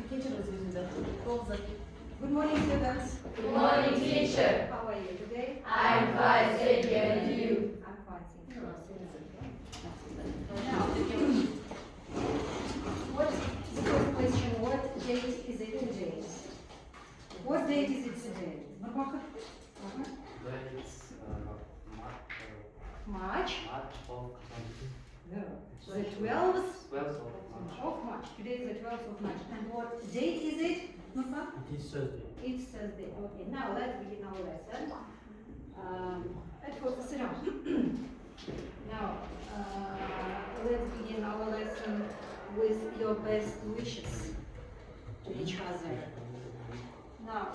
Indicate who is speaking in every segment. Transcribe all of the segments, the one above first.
Speaker 1: Good morning, students.
Speaker 2: Good morning, teacher.
Speaker 1: How are you today?
Speaker 2: I'm fine, thank you, and you?
Speaker 1: I'm fine, thank you. What the first question? What date is it today? What date is it today?
Speaker 3: It's
Speaker 1: March.
Speaker 3: March of
Speaker 1: No. The 12th
Speaker 3: 12th of March.
Speaker 1: of March. Today is the 12th of March. And what date is it?
Speaker 3: It is Thursday.
Speaker 1: It's Thursday. Okay. Now let's begin our lesson. Sit down. Now let's begin our lesson with your best wishes to each other. Now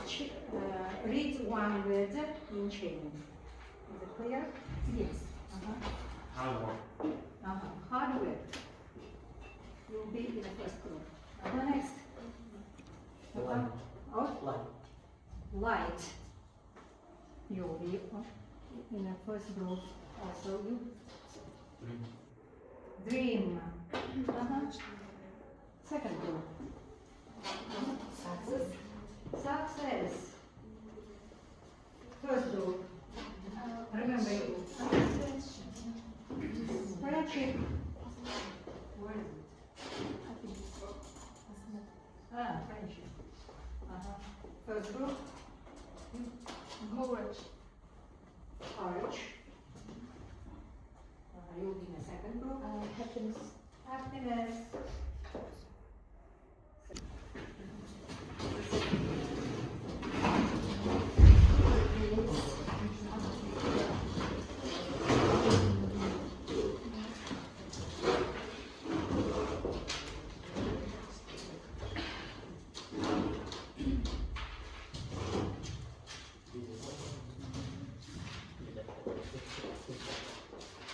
Speaker 1: read one word in chain. Is it clear? Yes.
Speaker 3: Hard work.
Speaker 1: Hard work. You'll be in the first group. Next.
Speaker 3: Light.
Speaker 1: Out.
Speaker 3: Light.
Speaker 1: Light. You'll be in the first group. Also you. Dream. Second group. Success. Success. First group. Remember you. Friendship. Where is it? Friendship. First group.
Speaker 2: Courage.
Speaker 1: Courage. You'll be in the second group.
Speaker 2: Happiness.
Speaker 1: Happiness.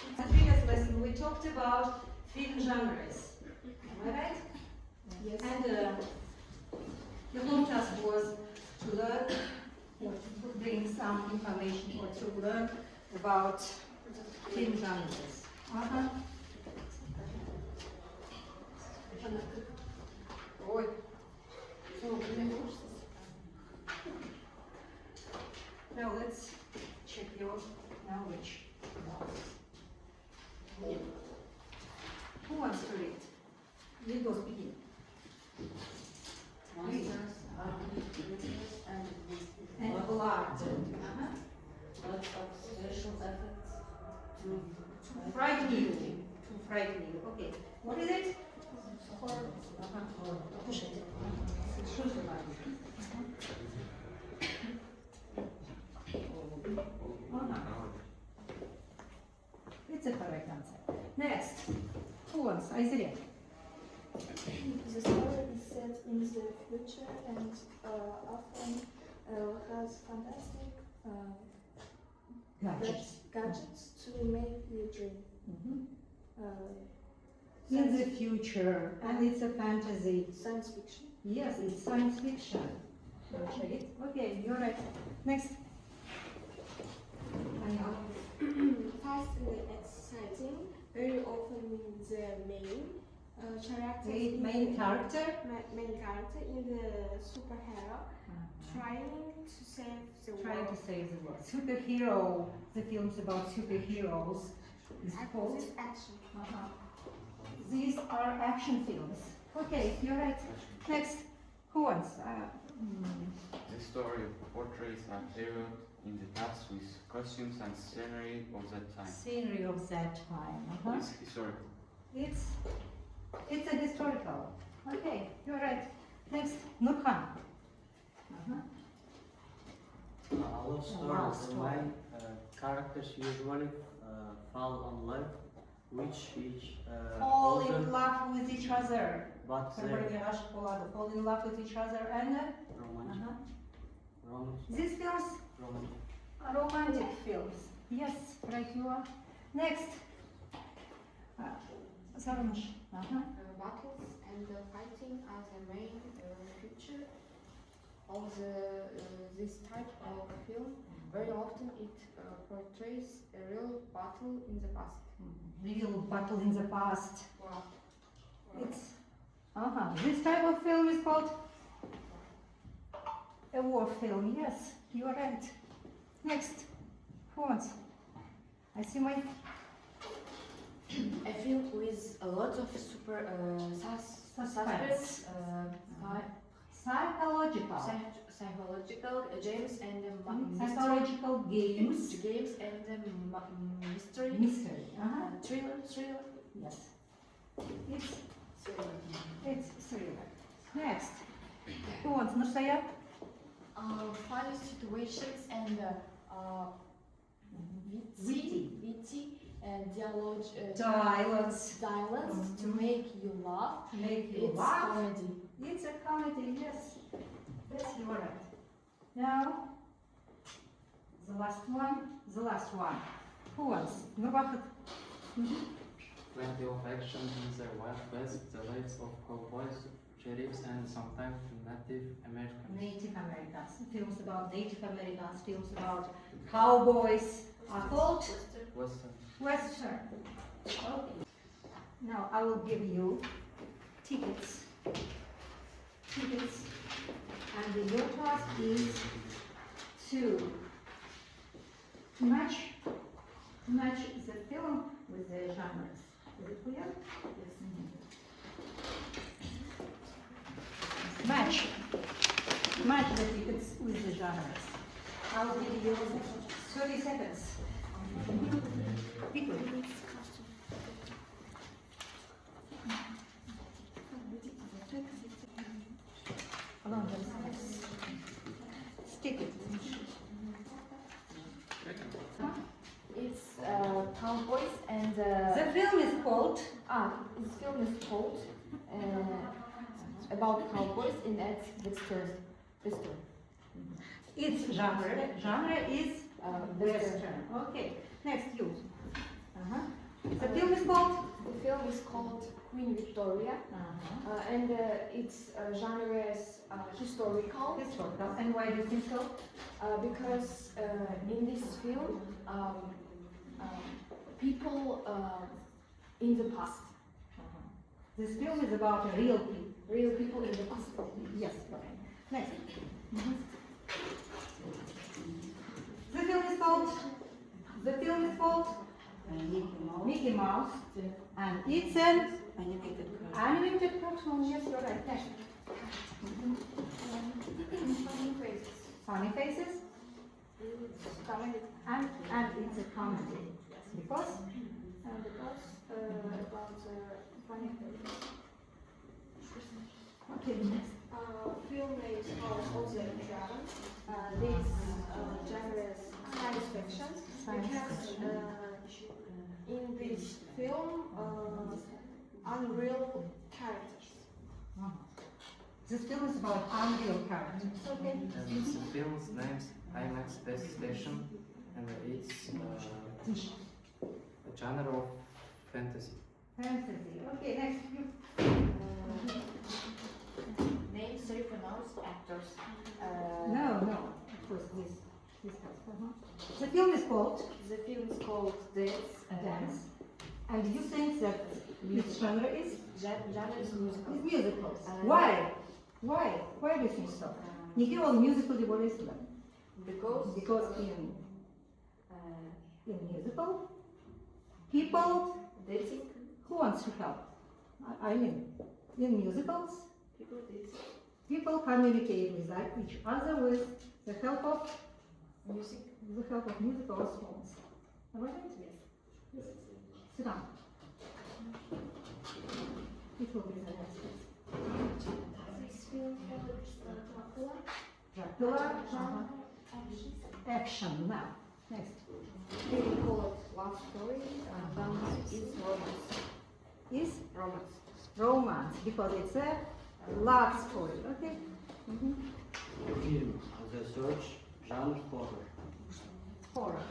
Speaker 1: In the previous lesson, we talked about film genres. Am I right?
Speaker 2: Yes.
Speaker 1: And the whole task was to learn, or to bring some information, or to learn about film genres. Ой. Now let's check your knowledge. Who wants to read? You go begin. And blood.
Speaker 4: Lots of special effects
Speaker 1: To frighten you. To frighten you. Okay. What is it? It's a correct answer. Next. Who wants? Isaiah.
Speaker 2: The story is set in the future and often has fantastic gadgets to make you dream.
Speaker 1: In the future, and it's a fantasy.
Speaker 2: Science fiction.
Speaker 1: Yes, it's science fiction. Okay, you're right. Next.
Speaker 5: Fast and exciting. Very often the main character.
Speaker 1: Main character.
Speaker 5: Main character in the superhero trying to save the
Speaker 1: Trying
Speaker 5: world.
Speaker 1: to save the world. Superhero. The films about superheroes is called.
Speaker 5: This action.
Speaker 1: These are action films. Okay, you're right. Next. Who wants?
Speaker 6: The story portrays a period in the past with costumes and scenery of that time.
Speaker 1: Scenery of that time.
Speaker 6: It's historical.
Speaker 1: It's a historical. Okay, you're right. Next, Nurhan.
Speaker 3: A love story where characters usually fall in love, which each
Speaker 1: Fall
Speaker 3: older,
Speaker 1: in love with each other.
Speaker 3: but
Speaker 1: Fall in love with each other and
Speaker 3: romantic.
Speaker 1: these films
Speaker 3: Romantic.
Speaker 1: are romantic films. Yes, right you are. Next. Sarmash.
Speaker 5: Battles and fighting are the main feature of this type of film. Very often it portrays a real battle in the past.
Speaker 1: Real battle in the past.
Speaker 5: Wow.
Speaker 1: It's this type of film is called A war film, yes, you are right. Next, who wants? I see my...
Speaker 5: A film with a lot of suspense,
Speaker 1: Psychological.
Speaker 5: psychological games and
Speaker 1: Psychological games.
Speaker 5: games and mystery.
Speaker 1: Mystery.
Speaker 5: Thriller.
Speaker 1: Yes. It's thriller. Next. Who wants? Nursaya?
Speaker 5: Funny situations and witty
Speaker 1: Dialogues.
Speaker 5: to make you laugh.
Speaker 1: Make you
Speaker 5: It's
Speaker 1: laugh.
Speaker 5: comedy.
Speaker 1: It's a comedy, yes. Yes, you are right. Now, the last one. Who wants? Nurbakhit.
Speaker 7: Plenty of action in the Wild West, the lives of cowboys, sheriffs, and sometimes Native Americans.
Speaker 1: Native Americans. Films about Native Americans, films about cowboys are called
Speaker 7: Western.
Speaker 1: Western. Okay. Now I will give you tickets. And your task is to match the film with the genres. Is it clear? Yes. Match the tickets with the genres. I will give you 30 seconds. Quickly. Hold on, stick it.
Speaker 5: It's cowboys and
Speaker 1: The film is called
Speaker 5: this film is called about cowboys in its Western.
Speaker 1: its genre is Western. Okay, next you. The film is called
Speaker 5: The film is called Queen Victoria, and its genre is historical.
Speaker 1: historical. And why do you think so?
Speaker 5: Because in this film, people in the past,
Speaker 1: This film is about real people.
Speaker 5: real people in the past.
Speaker 1: Yes, correct. Next. The film is called Mickey Mouse, and it's an animated cartoon. Yes, you're right. Next. Funny faces. And it's a comedy. Because
Speaker 5: About funny faces.
Speaker 1: okay, next.
Speaker 5: Film is also Dragon. This genre is science fiction because in this film, unreal characters.
Speaker 1: This film is about unreal characters. Okay.
Speaker 7: And the film's name's IMAX Best Station, and it's a genre of fantasy.
Speaker 1: Fantasy. Okay, next. You.
Speaker 5: Name three pronounced actors.
Speaker 1: No. Of course, this has. The film is called
Speaker 5: The film is called
Speaker 1: Dance. And you think that its genre is
Speaker 5: Genre is musical.
Speaker 1: musicals. Why? Why do you think so? Неге ол musical деп ойлайсыздар? Because in musical, people,
Speaker 5: Dancing.
Speaker 1: who wants to help? I mean, in musicals,
Speaker 5: People dancing.
Speaker 1: people communicate with each other with the help of
Speaker 5: Music.
Speaker 1: musical instruments. Am I right? Yes. Sit down. It will be the next place.
Speaker 5: This film called
Speaker 1: Dracula. Action. Now, next.
Speaker 5: We call it love story. Dance is romance.
Speaker 1: Is
Speaker 5: Romance.
Speaker 1: romance because it's a love story. Okay.
Speaker 3: Film, The Search, genre horror.
Speaker 1: Horror.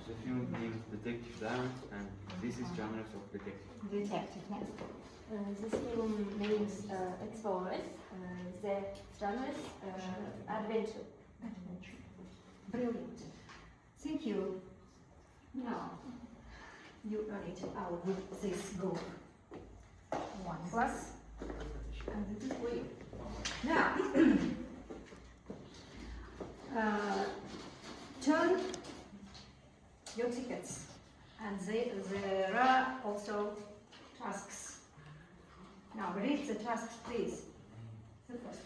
Speaker 6: The film named Detective Diamond, and this is genres of detective.
Speaker 1: Detective. Next.
Speaker 5: This film names Explorers. The genre is adventure.
Speaker 1: Adventure. Brilliant. Thank you. Now, you earn it. I will give this group 1 plus, and this is for you. Now, there are also tasks. Now read the tasks, please. The first.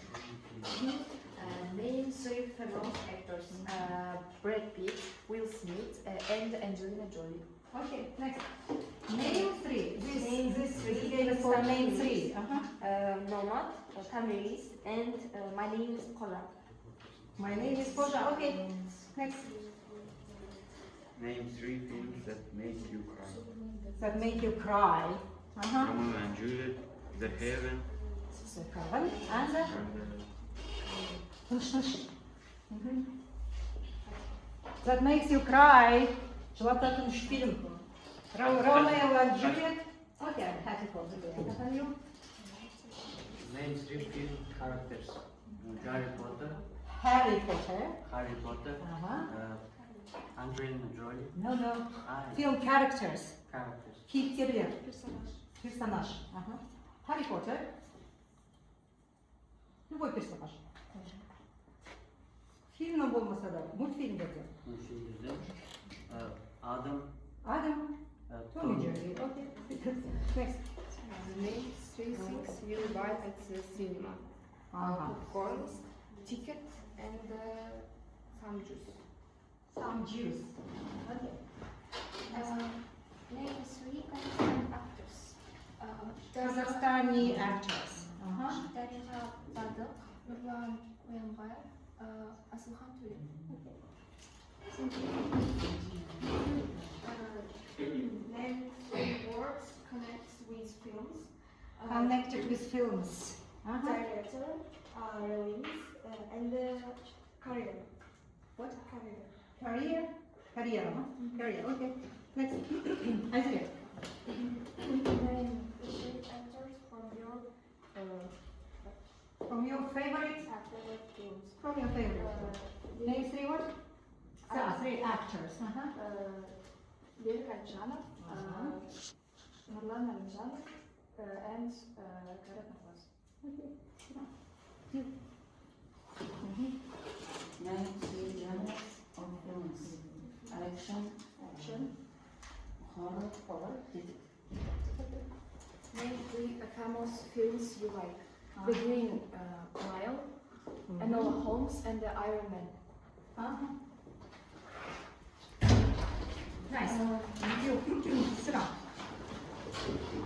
Speaker 5: Name 3 famous actors: Brad Pitt, Will Smith, and Angelina Jolie.
Speaker 1: Okay, next. Name 3.
Speaker 5: Name
Speaker 1: This
Speaker 5: three
Speaker 1: game is
Speaker 5: for
Speaker 1: name
Speaker 5: names.
Speaker 1: 3. Uh-huh.
Speaker 5: Nomad, Tamiris, and my name is Kola.
Speaker 1: My name is Koja. Okay, next.
Speaker 6: Name 3 films that make you cry.
Speaker 1: That make you cry. Uh-huh.
Speaker 6: Romeo and Juliet, The Haven,
Speaker 1: The Coven and the... Mhm. That makes you cry. Жылататын фильм. Romeo and Juliet. Okay, I'm happy for the game.
Speaker 7: Name 3 film characters. Harry Potter,
Speaker 1: Harry Potter. Uh-huh.
Speaker 7: Angelina Jolie,
Speaker 1: No.
Speaker 7: and
Speaker 1: Film characters.
Speaker 7: characters.
Speaker 1: Кейіпкерлер. Персонаж. Ага. Harry Potter. Любой персонаж. Фильмі болмаса да, мультфильмдерде.
Speaker 3: Adam,
Speaker 1: Адам. Том и Джерри. Okay. Next.
Speaker 5: Name 3 things you buy at the cinema:
Speaker 1: Ага.
Speaker 5: popcorns, ticket, and some juice.
Speaker 1: Some juice. Okay.
Speaker 2: Name 3 Kazakhstan actors.
Speaker 1: Казахстани actors. Ага.
Speaker 2: Дариға Бадық, Нұрлан Қоянбаев, Асылхан Төле. Name 3 words connects with films.
Speaker 1: Connected with films. Ага.
Speaker 2: Director, release, and career.
Speaker 1: What?
Speaker 2: Career.
Speaker 1: Career. Career. Huh? Career. Okay. Next. Azria.
Speaker 2: Name 3 actors
Speaker 1: From your favorite.
Speaker 2: favorite films.
Speaker 1: From your favorite. Name 3 what? 3 actors. Uh-huh.
Speaker 2: Берік Айтжанов, Нұрлан Әлімжанов, and Кәрім Нұрғаз.
Speaker 4: Name 3 genres of films. Action, horror, detective.
Speaker 5: Name 3 famous films you like: The Green Mile, Enola Holmes, and the Iron Man.
Speaker 1: Uh-huh. Nice. Thank you. Sit down.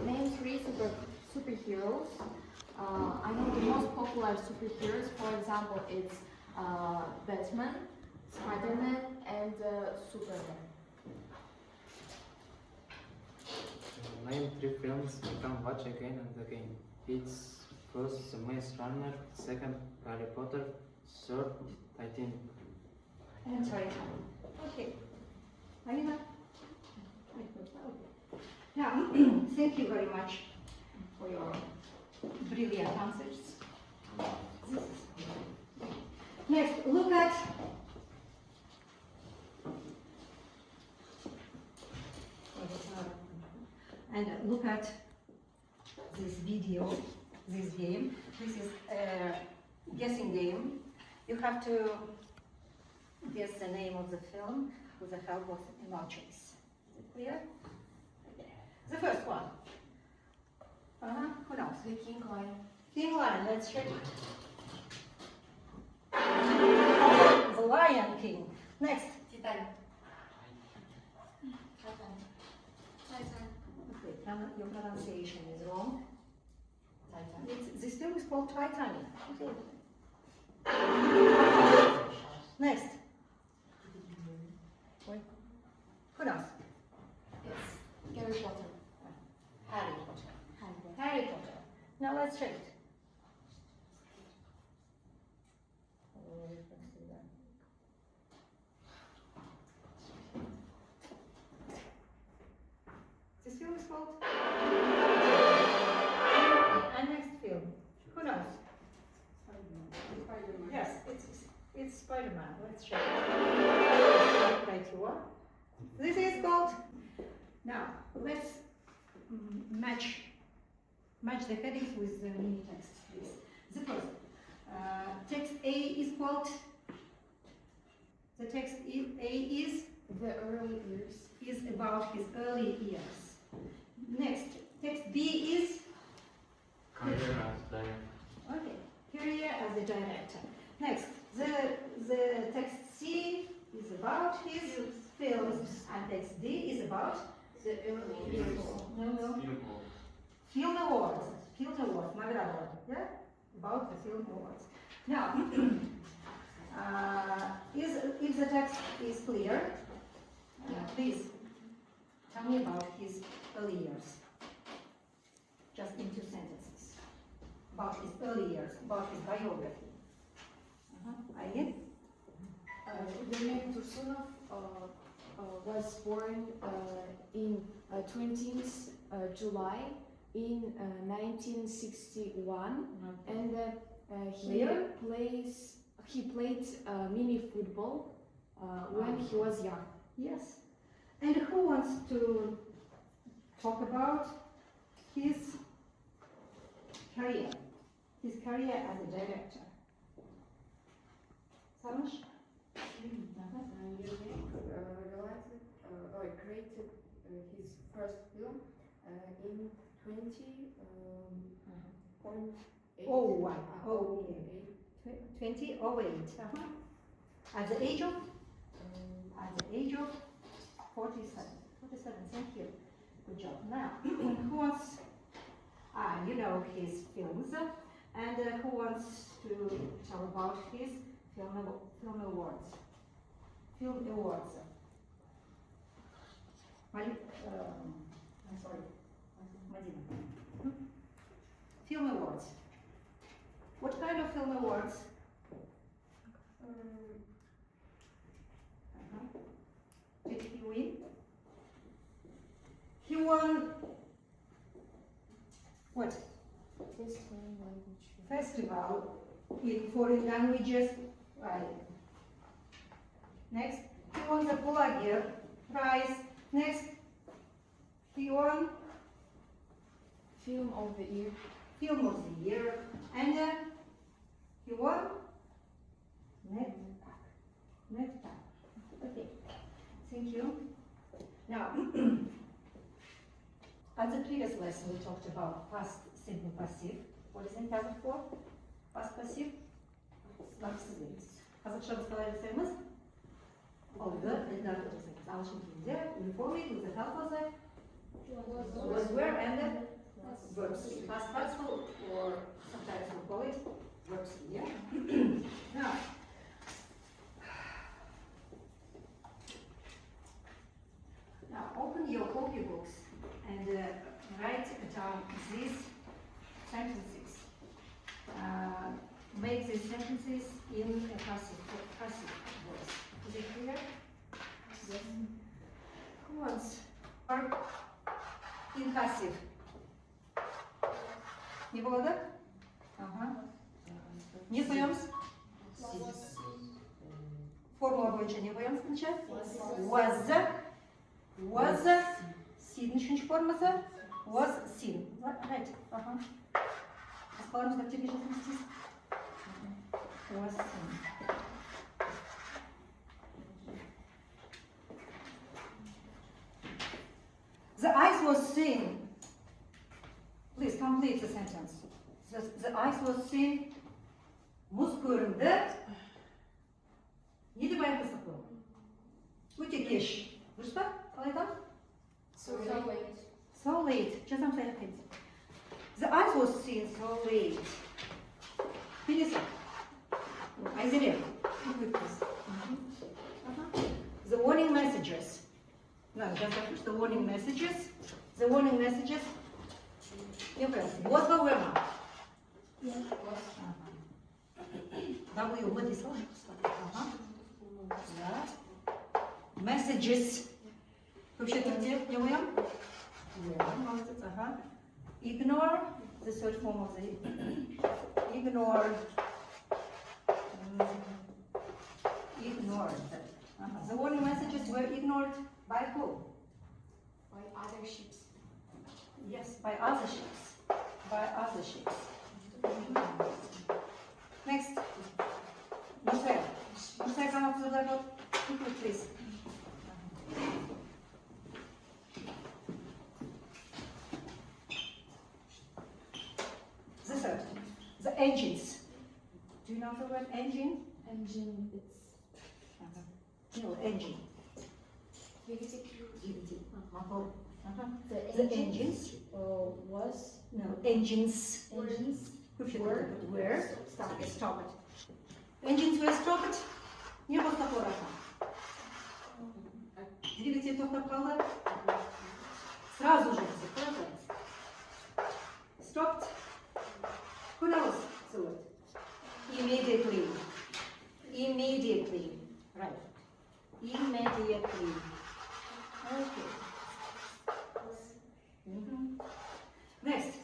Speaker 5: Name 3 superheroes. I know the most popular superheroes. For example, it's Batman, Spider-Man, and Superman.
Speaker 7: Name 3 films you can watch again and again. It's first The Maze Runner, second Harry Potter, third Titanic.
Speaker 1: And sorry. Okay. Alina? Now, thank you very much for your brilliant answers. Next, look at this video, this game. This is a guessing game. You have to guess the name of the film with the help of emojis. Is it clear? Okay. The first one. Who knows?
Speaker 5: The King Lion.
Speaker 1: King Lion, let's check. The Lion King. Next.
Speaker 5: Titanic.
Speaker 1: Okay, your pronunciation is wrong. This film is called Titanic. Okay. Next. Who knows?
Speaker 5: It's Harry Potter.
Speaker 1: Harry Potter. Harry Potter. Now let's check it. This film is called? And next film. Who knows? Spider-Man. Yes, it's Spider-Man. Let's check it. Right here. This is called. Now let's match the headings with the mini text, please. The first text A is called. The text A is
Speaker 5: The early years.
Speaker 1: is about his early years. Next, text B is
Speaker 6: Career as director.
Speaker 1: okay, career as a director. Next, the text C is about his films, and text D is about
Speaker 5: The early years.
Speaker 1: film awards. Film awards, награда, yeah? About the film awards. Now, if the text is clear, please tell me about his early years. Just in 2 sentences. About his early years, about his biography. Aylin?
Speaker 5: Demek Tursunov was born in 20th July in 1961, and he played mini football when he was young.
Speaker 1: Yes. And who wants to talk about his career as a director? Sarush?
Speaker 5: Created his first film in 2008.
Speaker 1: Oh, wow. Oh, 2008. At the age of? At the age of 47. 47, thank you. Good job. Now, who wants, you know his films, and who wants to tell about his film awards? Film awards. I'm sorry, Madina. Film awards. What kind of film awards? Did he win? He won what? Festival in foreign languages. Right. Next, he won the Pulager Prize. Next, he won
Speaker 5: Film of the Year.
Speaker 1: Film of the Year, and he won Nectar. Okay, thank you. Now, at the previous lesson, we talked about past simple passive. What is in present form? Past passive? Қазақша разговариваемыз. Oldu, dediler olacaksınız. Alışın tilinde, uniformly, with the help of the was, where, and the verbs. Past participle, or sometimes we call it verbs. Yeah. Now open your copybooks and write down these sentences. Make these sentences in a passive voice. Is it clear? Yes. Who wants? Or in passive. Не было, да? Ага. Не поем? Формула бойынша не поем сначала? Was seen үшінші формасы? Was seen. Right. Ага. Қаламыз дәптерге жазыңыз. Was seen. The eyes was seen. Please complete the sentence. The eyes was seen. Мұз көрінді. Не деп айтқызық бұл? Өте кеш. Дұрыс па? Қалай айтамыз?
Speaker 5: So late.
Speaker 1: So late. Жазам саяқтайды. The eyes was seen so late. Келесі. Айзере. The warning messages. No, just the warning messages. The warning messages. Was however. W вот здесь сложно. Messages. Вообще-то где? Не умеем? Молодец, ага. Ignore the third form of the ignore. Ignored. The warning messages were ignored by who?
Speaker 5: By other ships.
Speaker 1: Yes, by other ships. By other ships. Next. Musaya, come up to the level. Please. The engines. Do you know the word engine?
Speaker 5: Engine, it's
Speaker 1: No, engine.
Speaker 4: Motor.
Speaker 1: The engines.
Speaker 5: was
Speaker 1: No, engines.
Speaker 5: engines
Speaker 1: Where? Stop it. Stop it. Engines were stopped. Не было такого. Двигатель тоқтап қалды. Сразу же. Stopped. Who knows the word? Immediately. Immediately. Right. Immediately. Okay. Next.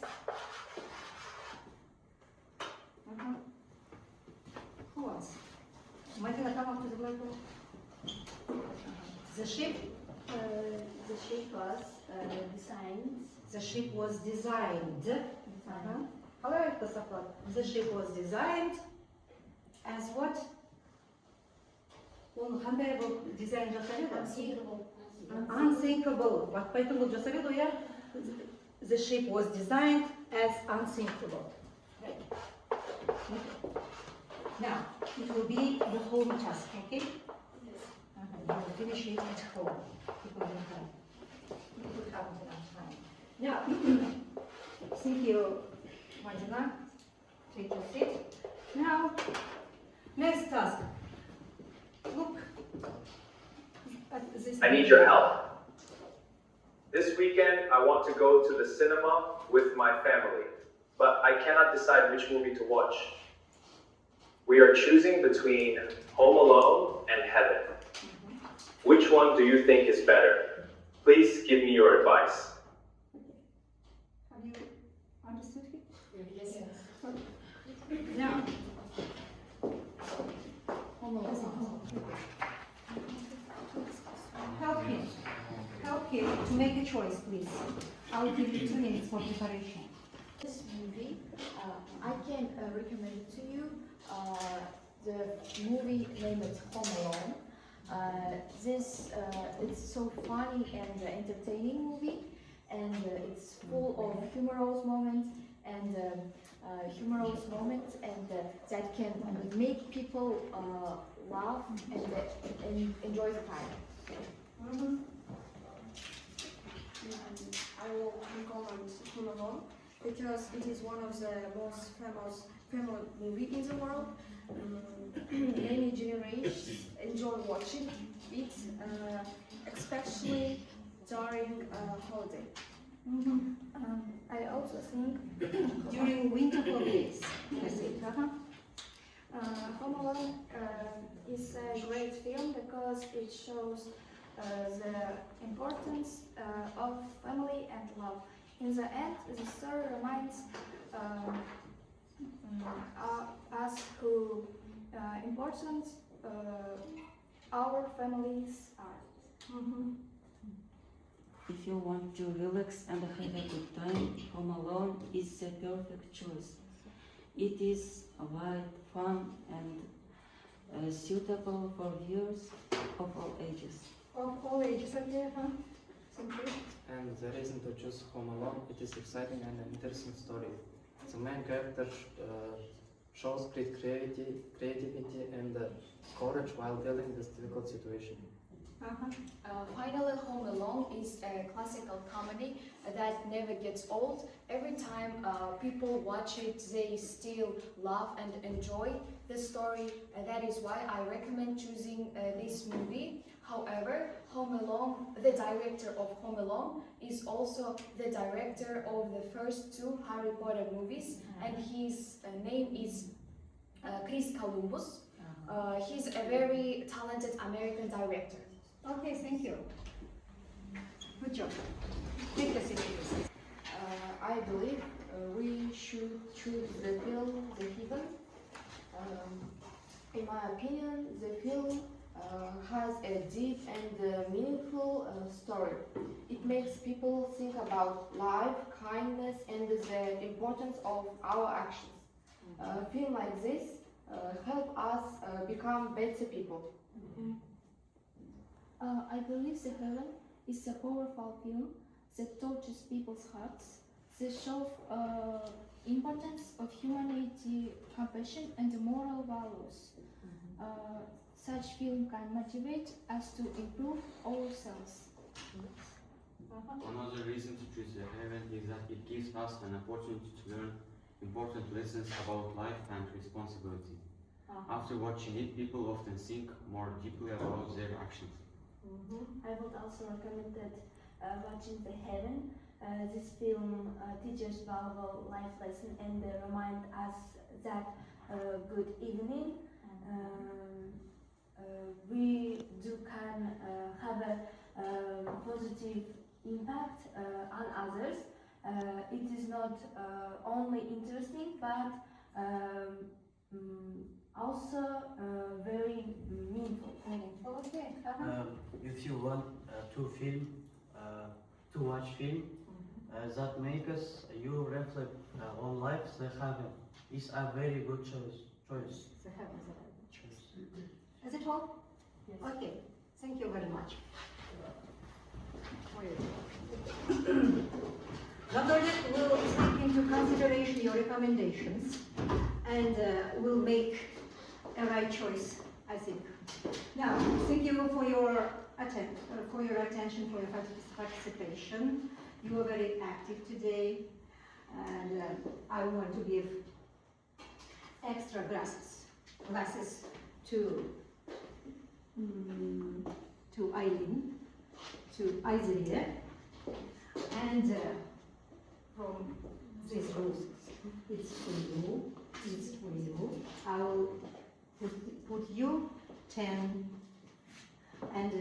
Speaker 1: Who else? Martina, come up to the blackboard. The ship.
Speaker 5: the ship was designed.
Speaker 1: The ship was designed. The ship was designed as what? Оны қандай болып дизайн жасалды? Unsinkable. Батпайтын болып жасалды, иә? The ship was designed as unsinkable. Right. Now, it will be the home task, okay? You will finish it at home. People will have enough time. Now, thank you, Martina. Take your seat. Now, next task. Look at this.
Speaker 8: I need your help. This weekend, I want to go to the cinema with my family, but I cannot decide which movie to watch. We are choosing between Home Alone and Heaven. Which one do you think is better? Please give me your advice.
Speaker 1: Have you understood it?
Speaker 5: Yes.
Speaker 1: Now, help him to make a choice, please. I will give you 2 minutes for preparation.
Speaker 5: This movie, I can recommend it to you. The movie named Home Alone. It's so funny and entertaining movie, and it's full of humorous moments and that can make people laugh and enjoy the time.
Speaker 2: I will recommend Home Alone because it is one of the most famous family movie in the world. Many generations enjoy watching it, especially during holiday.
Speaker 9: I also think
Speaker 1: During winter holidays, that's it.
Speaker 9: Home Alone is a great film because it shows the importance of family and love. In the end, the story reminds us how important our families are.
Speaker 4: If you want to relax and have a good time, Home Alone is the perfect choice. It is light, fun, and suitable for viewers of all ages.
Speaker 1: Of all ages, okay, Thank you.
Speaker 7: And the reason to choose Home Alone, it is exciting and an interesting story. The main character shows great creativity and courage while dealing with difficult situation.
Speaker 5: Finally, Home Alone is a classical comedy that never gets old. Every time people watch it, they still laugh and enjoy the story. That is why I recommend choosing this movie. However, Home Alone, the director of Home Alone, is also the director of the first 2 Harry Potter movies, and his name is Chris Columbus. He's a very talented American director.
Speaker 1: Okay, thank you. Good job. Take the seat, please.
Speaker 5: I believe we should choose the film The Heathen. In my opinion, the film has a deep and meaningful story. It makes people think about life, kindness, and the importance of our actions. A film like this help us become better people.
Speaker 9: I believe The Heaven is a powerful film that touches people's hearts. They show importance of humanity empathy, compassion, and moral values. Such film can motivate us to improve ourselves.
Speaker 6: Another reason to choose the heaven is that it gives us an opportunity to learn important lessons about life and responsibility. After watching it, people often think more deeply about their actions.
Speaker 10: I would also recommend that watching The Heaven. This film teaches valuable life lesson and remind us that good evening we can have a positive impact on others. It is not only interesting but also very meaningful.
Speaker 1: Okay.
Speaker 3: If you want to watch film that make us you reflect on life, the heaven is a very good choice.
Speaker 1: The heaven is a very good choice. Is it all?
Speaker 10: Yes.
Speaker 1: Okay. Thank you very much. Nadolet will take into consideration your recommendations and will make a right choice, I think. Now, thank you for your attention, for your participation. You were very active today, and I want to give extra glasses to Eileen, to Aizriye, and from this group, it's for you, it's for you. I will put you 10, and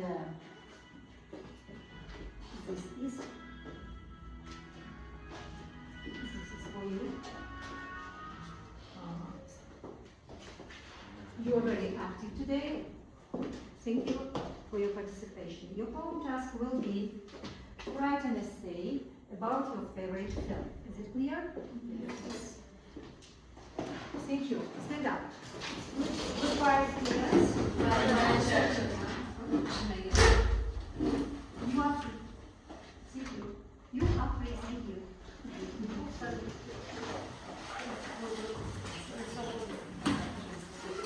Speaker 1: this is for you. You are very active today. Thank you for your participation. Your home task will be to write an essay about your favorite film. Is it clear? Yes. Thank you. Stand up. Goodbye, students.